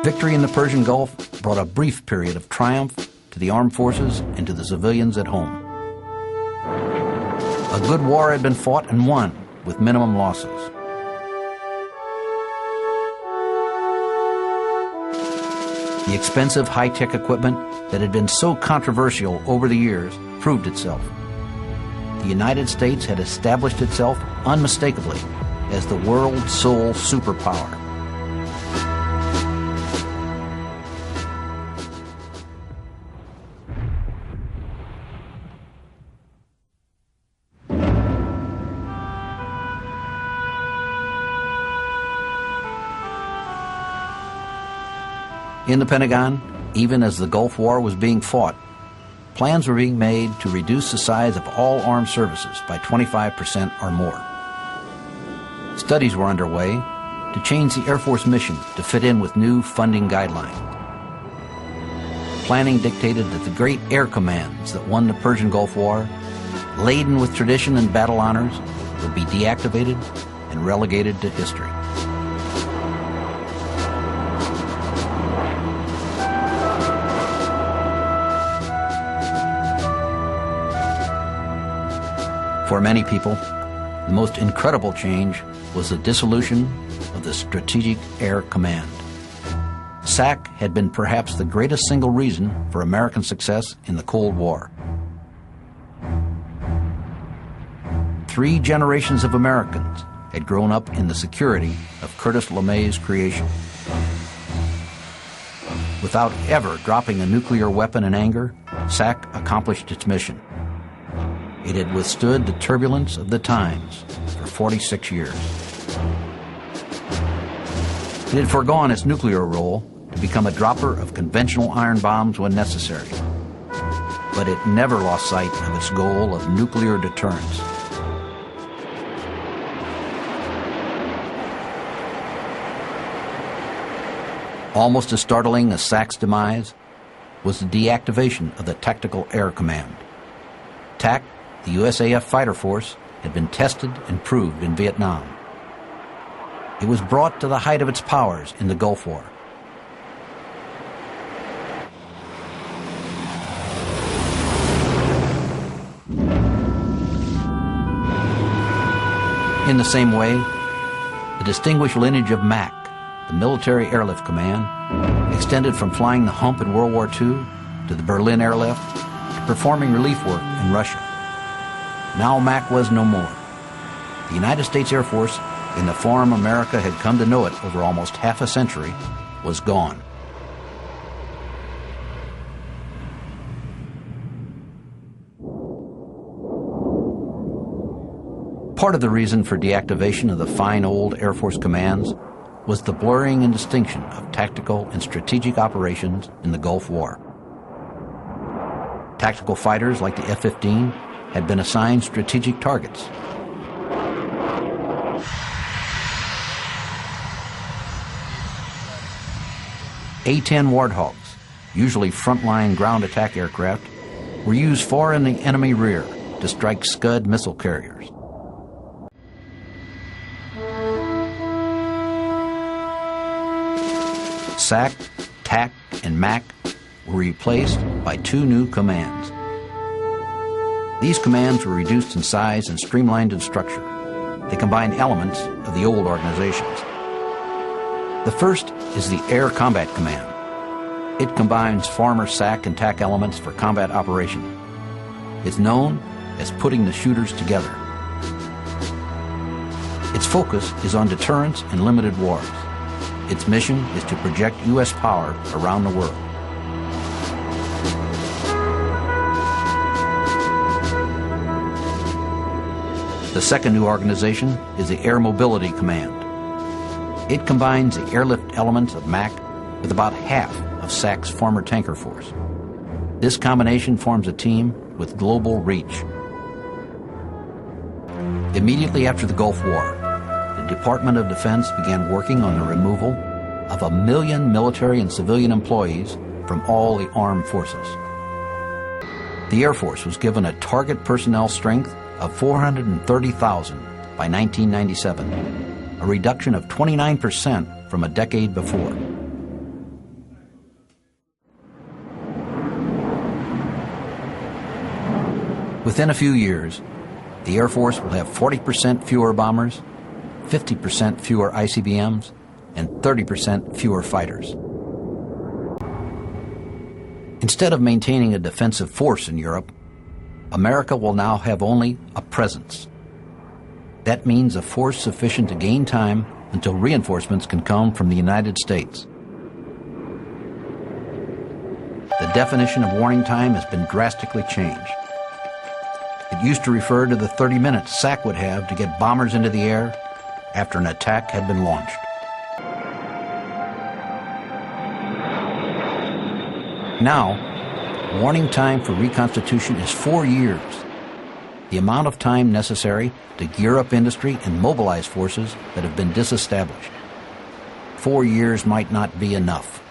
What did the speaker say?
Victory in the Persian Gulf brought a brief period of triumph to the armed forces and to the civilians at home. A good war had been fought and won with minimum losses. The expensive high-tech equipment that had been so controversial over the years proved itself. The United States had established itself unmistakably as the world's sole superpower. In the Pentagon, even as the Gulf War was being fought, plans were being made to reduce the size of all armed services by 25% or more. Studies were underway to change the Air Force mission to fit in with new funding guidelines. Planning dictated that the great air commands that won the Persian Gulf War, laden with tradition and battle honors, would be deactivated and relegated to history. For many people, the most incredible change was the dissolution of the Strategic Air Command. SAC had been perhaps the greatest single reason for American success in the Cold War. 3 generations of Americans had grown up in the security of Curtis LeMay's creation. Without ever dropping a nuclear weapon in anger, SAC accomplished its mission. It had withstood the turbulence of the times for 46 years. It had foregone its nuclear role to become a dropper of conventional iron bombs when necessary. But it never lost sight of its goal of nuclear deterrence. Almost as startling as SAC's demise was the deactivation of the Tactical Air Command. TAC, the USAF fighter force, had been tested and proved in Vietnam. It was brought to the height of its powers in the Gulf War. In the same way, the distinguished lineage of MAC, the Military Airlift Command, extended from flying the hump in World War II to the Berlin Airlift to performing relief work in Russia. Now MAC was no more. The United States Air Force, in the form America had come to know it over almost half a century, was gone. Part of the reason for deactivation of the fine old Air Force commands was the blurring and distinction of tactical and strategic operations in the Gulf War. Tactical fighters like the F-15 had been assigned strategic targets. A-10 Warthogs, usually frontline ground attack aircraft, were used far in the enemy rear to strike Scud missile carriers. SAC, TAC, and MAC were replaced by 2 new commands. These commands were reduced in size and streamlined in structure. They combined elements of the old organizations. The first is the Air Combat Command. It combines former SAC and TAC elements for combat operation. It's known as putting the shooters together. Its focus is on deterrence and limited wars. Its mission is to project U.S. power around the world. The second new organization is the Air Mobility Command. It combines the airlift elements of MAC with about half of SAC's former tanker force. This combination forms a team with global reach. Immediately after the Gulf War, the Department of Defense began working on the removal of 1 million military and civilian employees from all the armed forces. The Air Force was given a target personnel strength of 430,000 by 1997, a reduction of 29% from a decade before. Within a few years, the Air Force will have 40% fewer bombers, 50% fewer ICBMs, and 30% fewer fighters. Instead of maintaining a defensive force in Europe, America will now have only a presence. That means a force sufficient to gain time until reinforcements can come from the United States. The definition of warning time has been drastically changed. It used to refer to the 30 minutes SAC would have to get bombers into the air after an attack had been launched. Now, warning time for reconstitution is 4 years, the amount of time necessary to gear up industry and mobilize forces that have been disestablished. 4 years might not be enough.